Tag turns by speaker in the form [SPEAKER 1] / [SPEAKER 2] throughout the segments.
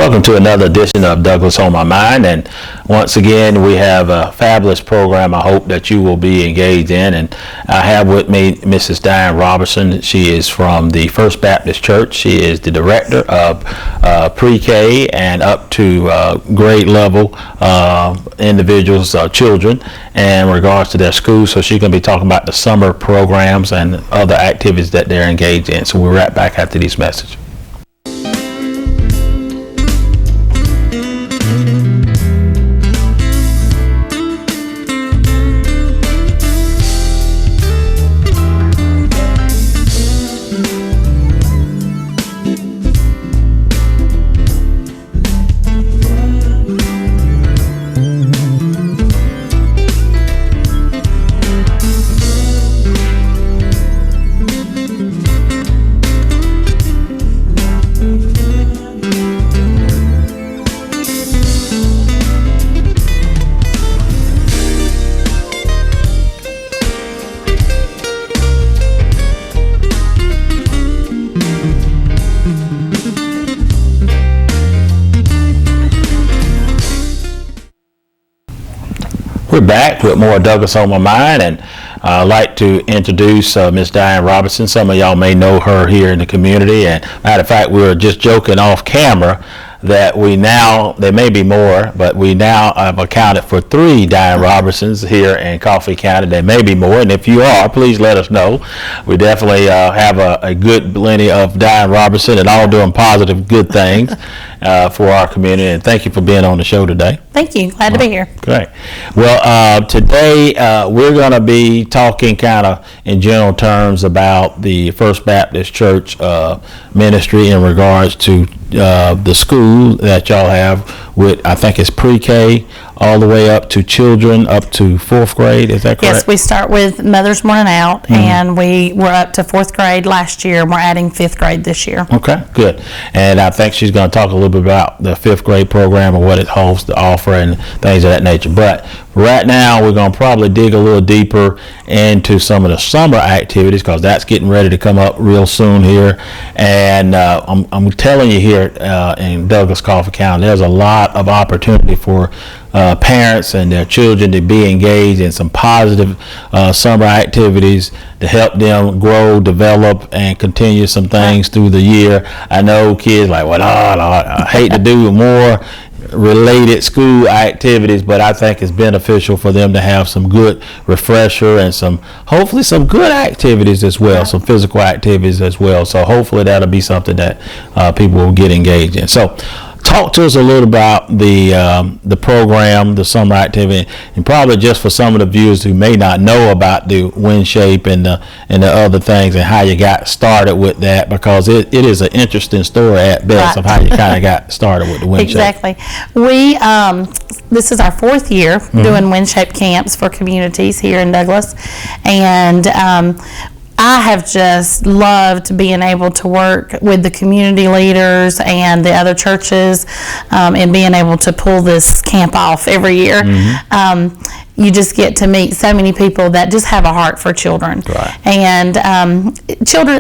[SPEAKER 1] Welcome to another edition of Douglas on My Mind, and once again we have a fabulous program I hope that you will be engaged in. And I have with me Mrs. Diane Robertson. She is from the First Baptist Church. She is the director of pre-K and up to grade level individuals, children, in regards to their school. So she's going to be talking about the summer programs and other activities that they're engaged in. So we'll be right back after this message. We're back with more Douglas on My Mind, and I'd like to introduce Miss Diane Robertson. Some of y'all may know her here in the community, and matter of fact, we were just joking off camera that there may be more, but we now have accounted for 3 Diane Robertsons here in Coffee County. There may be more, and if you are, please let us know. We definitely have a good plenty of Diane Robertson and all doing positive, good things for our community. And thank you for being on the show today.
[SPEAKER 2] Thank you. Glad to be here.
[SPEAKER 1] Great. Well, today we're going to be talking kind of in general terms about the First Baptist Church ministry in regards to the school that y'all have with, I think it's pre-K all the way up to children up to 4th grade. Is that correct?
[SPEAKER 2] Yes, we start with Mother's Morning Out, and we were up to 4th grade last year, and we're adding 5th grade this year.
[SPEAKER 1] Okay, good. And I think she's going to talk a little bit about the 5th grade program and what it holds to offer and things of that nature. But right now, we're going to probably dig a little deeper into some of the summer activities, because that's getting ready to come up real soon here. And I'm telling you here in Douglas, Coffee County, there's a lot of opportunity for parents and their children to be engaged in some positive summer activities to help them grow, develop, and continue some things through the year. I know kids like, well, I hate to do more related school activities, but I think it's beneficial for them to have some good refresher and hopefully some good activities as well, some physical activities as well. So hopefully that'll be something that people will get engaged in. So talk to us a little about the program, the summer activity, and probably just for some of the viewers who may not know about the WinShape and the other things and how you got started with that, because it is an interesting story at best of how you kind of got started with the WinShape.
[SPEAKER 2] Exactly. We this is our 4th year doing WinShape camps for communities here in Douglas, and I have just loved being able to work with the community leaders and the other churches and being able to pull this camp off every year. You just get to meet so many people that just have a heart for children.
[SPEAKER 1] Right.
[SPEAKER 2] And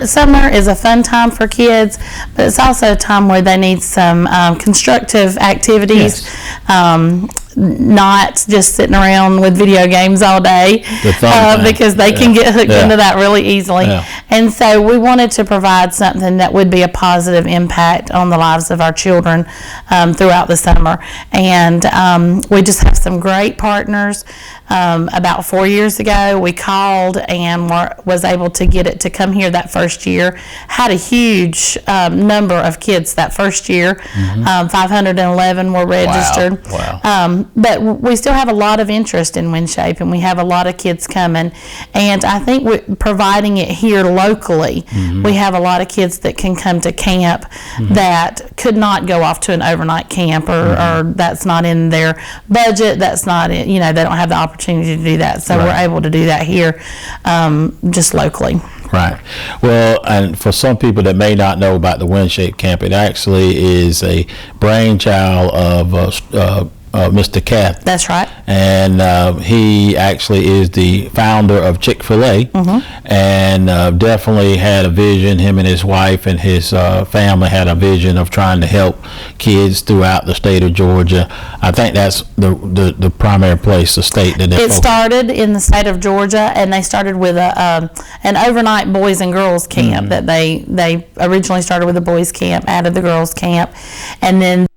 [SPEAKER 2] summer is a fun time for kids, but it's also a time where they need some constructive activities.
[SPEAKER 1] Yes.
[SPEAKER 2] Not just sitting around with video games all day, because they can get hooked into that really easily. And so we wanted to provide something that would be a positive impact on the lives of our children throughout the summer. And we just have some great partners. About 4 years ago, we called and was able to get it to come here that first year. Had a huge number of kids that first year. 511 were registered.
[SPEAKER 1] Wow.
[SPEAKER 2] But we still have a lot of interest in WinShape, and we have a lot of kids coming. And I think providing it here locally, we have a lot of kids that can come to camp that could not go off to an overnight camp, or that's not in their budget. That's not, they don't have the opportunity to do that. So we're able to do that here just locally.
[SPEAKER 1] Right. Well, and for some people that may not know about the WinShape Camp, it actually is a brainchild of Mr. Kath.
[SPEAKER 2] That's right.
[SPEAKER 1] and he actually is the founder of Chick-fil-A, and definitely had a vision. Him and his wife and his family had a vision of trying to help kids throughout the state of Georgia. I think that's the primary place, the state that
[SPEAKER 2] it started in the state of Georgia, and they started with an overnight boys and girls camp that they originally started with a boys camp, added the girls camp, and then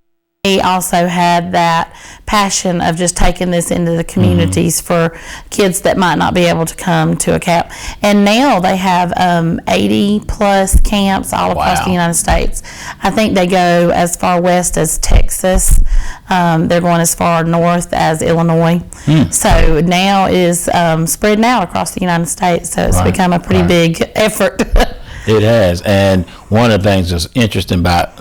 [SPEAKER 2] he also had that passion of just taking this into the communities for kids that might not be able to come to a camp. And now they have 80 plus camps all across the United States. I think they go as far west as Texas. They're going as far north as Illinois. So now it is spreading out across the United States. So it's become a pretty big effort.
[SPEAKER 1] It has, and one of the things that's interesting about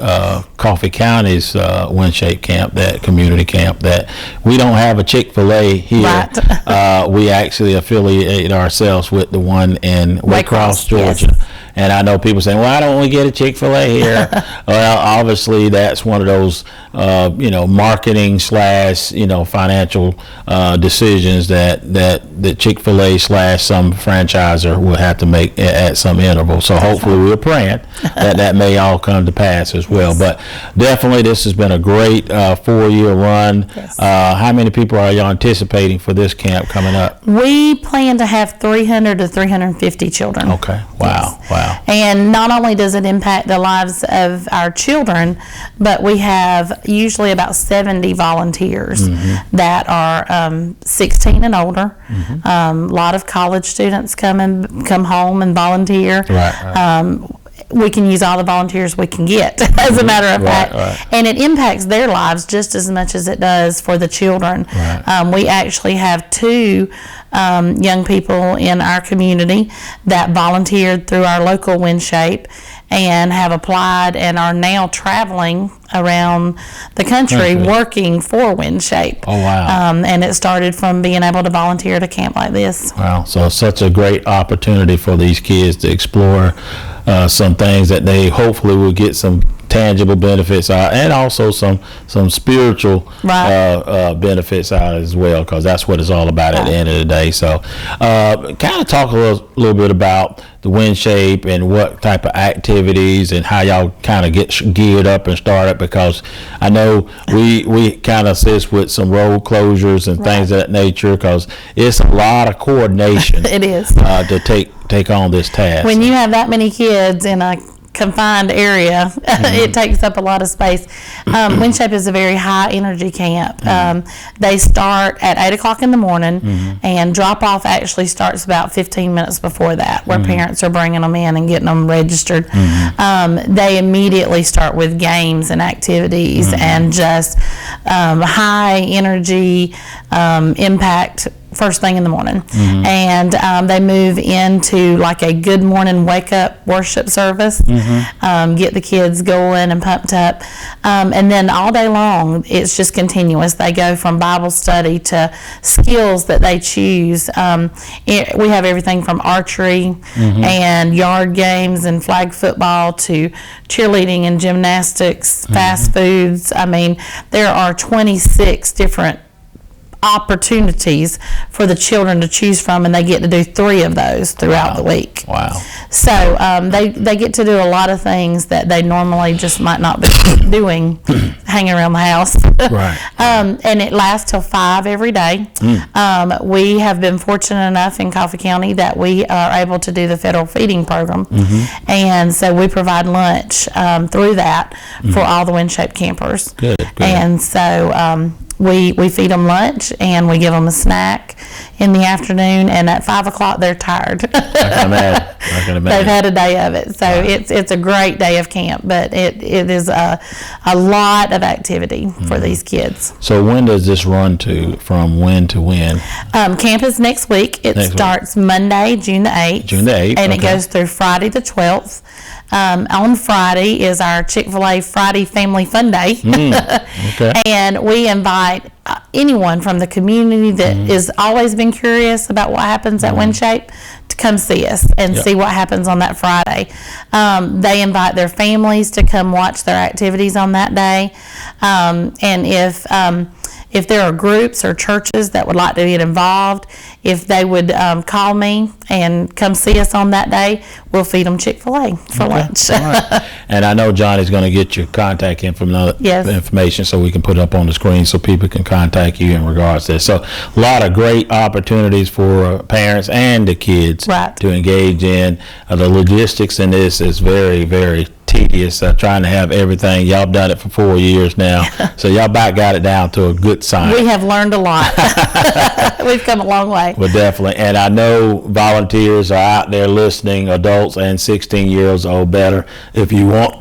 [SPEAKER 1] Coffee County's WinShape camp, that community camp, that we don't have a Chick-fil-A here.
[SPEAKER 2] Right.
[SPEAKER 1] We actually affiliate ourselves with the one in Waycross, Georgia.
[SPEAKER 2] Yes.
[SPEAKER 1] And I know people saying, "Why don't we get a Chick-fil-A here?" Well, obviously that's one of those, marketing / financial decisions that Chick-fil-A / some franchisor will have to make at some interval. So hopefully we're praying that may all come to pass as well. But definitely this has been a great 4-year run.
[SPEAKER 2] Yes.
[SPEAKER 1] How many people are you anticipating for this camp coming up?
[SPEAKER 2] We plan to have 300 to 350 children.
[SPEAKER 1] Okay. Wow.
[SPEAKER 2] Yes.
[SPEAKER 1] Wow.
[SPEAKER 2] And not only does it impact the lives of our children, but we have usually about 70 volunteers that are 16 and older. A lot of college students come home and volunteer.
[SPEAKER 1] Right.
[SPEAKER 2] We can use all the volunteers we can get, as a matter of fact. And it impacts their lives just as much as it does for the children. We actually have 2 young people in our community that volunteered through our local WinShape and have applied and are now traveling around the country working for WinShape.
[SPEAKER 1] Oh, wow.
[SPEAKER 2] And it started from being able to volunteer at a camp like this.
[SPEAKER 1] Wow. So it's such a great opportunity for these kids to explore some things that they hopefully will get some tangible benefits out, and also some spiritual benefits out as well, because that's what it's all about at the end of the day. So kind of talk a little bit about the WinShape and what type of activities and how y'all kind of get geared up and started, because I know we kind of assist with some road closures and things of that nature, because it's a lot of coordination.
[SPEAKER 2] It is.
[SPEAKER 1] To take on this task.
[SPEAKER 2] When you have that many kids in a confined area, it takes up a lot of space. WinShape is a very high energy camp. They start at 8 o'clock in the morning, and drop off actually starts about 15 minutes before that, where parents are bringing them in and getting them registered. They immediately start with games and activities and just high energy impact first thing in the morning. And they move into like a good morning wake up worship service, get the kids going and pumped up, and then all day long it's just continuous. They go from Bible study to skills that they choose. We have everything from archery and yard games and flag football to cheerleading and gymnastics, fast foods. I mean, there are 26 different opportunities for the children to choose from, and they get to do 3 of those throughout the week.
[SPEAKER 1] Wow.
[SPEAKER 2] So they get to do a lot of things that they normally just might not be doing hanging around the house. And it lasts till 5 every day. We have been fortunate enough in Coffee County that we are able to do the federal feeding program, and so we provide lunch through that for all the WinShape campers. Good. And so we feed them lunch and we give them a snack in the afternoon, and at 5 o'clock they're tired.
[SPEAKER 1] I can imagine.
[SPEAKER 2] They've had a day of it, so it's a great day of camp, but it is a lot of activity for these kids.
[SPEAKER 1] So when does this run to? From when to when?
[SPEAKER 2] Camp is next week. It starts Monday, June the 8th. And it goes through Friday the 12th. On Friday is our Chick-fil-A Friday Family Fun Day. And we invite anyone from the community that has always been curious about what happens at WinShape to come see us and see what happens on that Friday. They invite their families to come watch their activities on that day. And if there are groups or churches that would like to get involved, if they would call me and come see us on that day, we'll feed them Chick-fil-A for lunch.
[SPEAKER 1] All right. And I know Johnny's going to get your contact information so we can put it up on the screen so people can contact you in regards to this. So a lot of great opportunities for parents and the kids to engage in. The logistics in this is very, very tedious, trying to have everything. Y'all done it for 4 years now, so y'all got it down to a good science.
[SPEAKER 2] We have learned a lot. We've come a long way.
[SPEAKER 1] Well, definitely. And I know volunteers are out there listening, adults and 16 years old better. If you want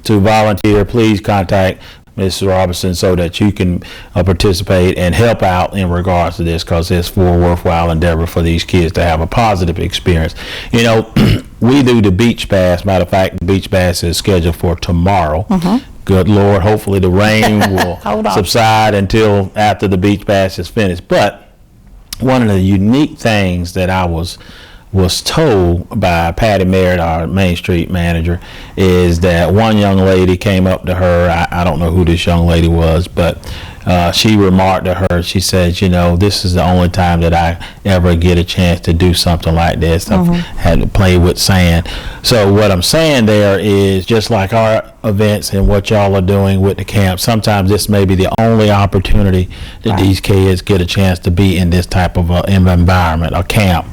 [SPEAKER 1] to volunteer, please contact Mrs. Robertson so that you can participate and help out in regards to this, because it's for a worthwhile endeavor for these kids to have a positive experience. You know, we do the beach bass. Matter of fact, the beach bass is scheduled for tomorrow. Good Lord, hopefully the rain will subside until after the beach bass is finished. But one of the unique things that I was told by Patty Merritt, our Main Street manager, is that one young lady came up to her. I don't know who this young lady was, but she remarked to her, she said, you know, this is the only time that I ever get a chance to do something like this. I've had to play with sand. So what I'm saying there is, just like our events and what y'all are doing with the camp, sometimes this may be the only opportunity that these kids get a chance to be in this type of environment, a camp.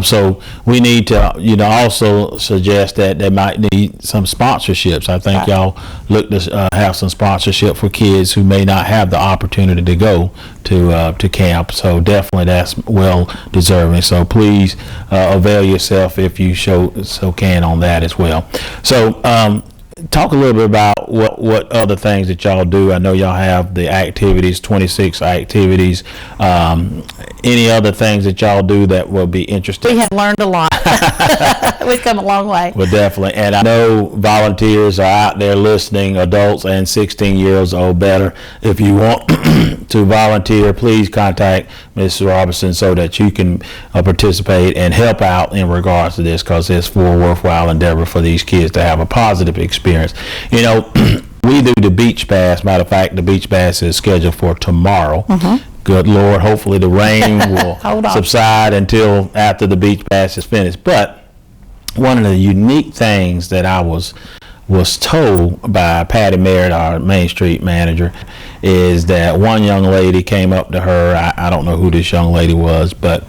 [SPEAKER 1] So we need to, you know, also suggest that they might need some sponsorships. I think y'all look to have some sponsorship for kids who may not have the opportunity to go to camp. So definitely that's well deserving. So please avail yourself if you so can on that as well. So talk a little bit about what other things that y'all do. I know y'all have the activities, 26 activities. Any other things that y'all do that will be interesting?
[SPEAKER 2] We have learned a lot. We've come a long way.
[SPEAKER 1] Well, definitely. And I know volunteers are out there listening, adults and 16 years old better. If you want to volunteer, please contact Mrs. Robertson so that you can participate and help out in regards to this, because it's for a worthwhile endeavor for these kids to have a positive experience. You know, we do the beach bass. Matter of fact, the beach bass is scheduled for tomorrow. Good Lord, hopefully the rain will subside until after the beach bass is finished. But one of the unique things that I was told by Patty Merritt, our Main Street manager, is that one young lady came up to her. I don't know who this young lady was, but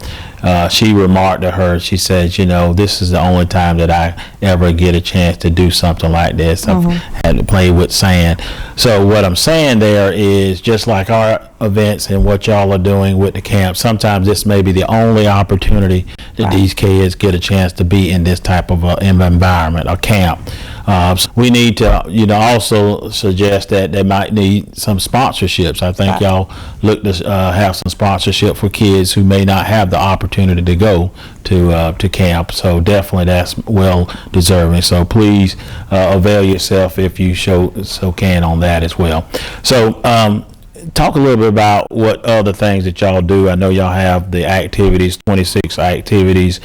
[SPEAKER 1] she remarked to her, she said, you know, this is the only time that I ever get a chance to do something like this. I've had to play with sand. So what I'm saying there is, just like our events and what y'all are doing with the camp, sometimes this may be the only opportunity that these kids get a chance to be in this type of environment, a camp. So we need to, you know, also suggest that they might need some sponsorships. I think y'all look to have some sponsorship for kids who may not have the opportunity to go to camp. So definitely that's well deserving. So please avail yourself if you so can on that as well. So talk a little bit about what other things that y'all do. I know y'all have the activities, 26 activities.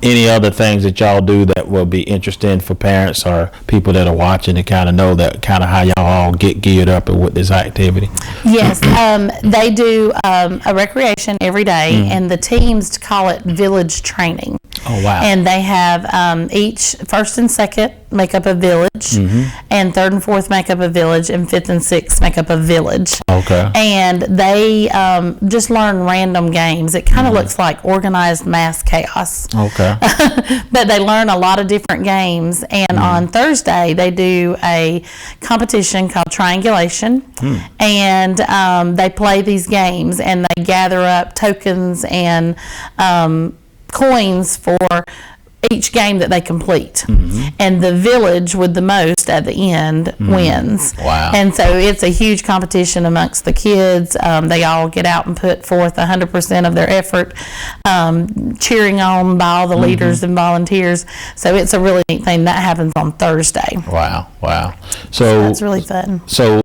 [SPEAKER 1] Any other things that y'all do that will be interesting for parents or people that are watching to kind of know that kind of how y'all all get geared up with this activity?
[SPEAKER 2] Yes, they do a recreation every day, and the teams call it village training.
[SPEAKER 1] Oh, wow.
[SPEAKER 2] And they have each first and second make up a village, and third and fourth make up a village, and fifth and sixth make up a village.
[SPEAKER 1] Okay.
[SPEAKER 2] And they just learn random games. It kind of looks like organized mass chaos. Okay. But they learn a lot of different games. And on Thursday, they do a competition called triangulation. And they play these games, and they gather up tokens and coins for each game that they complete. And the village with the most at the end wins. Wow. And so it's a huge competition amongst the kids. They all get out and put forth 100% of their effort, cheering on by all the leaders and volunteers. So it's a really neat thing that happens on Thursday.
[SPEAKER 1] Wow. So
[SPEAKER 2] that's really fun.
[SPEAKER 1] So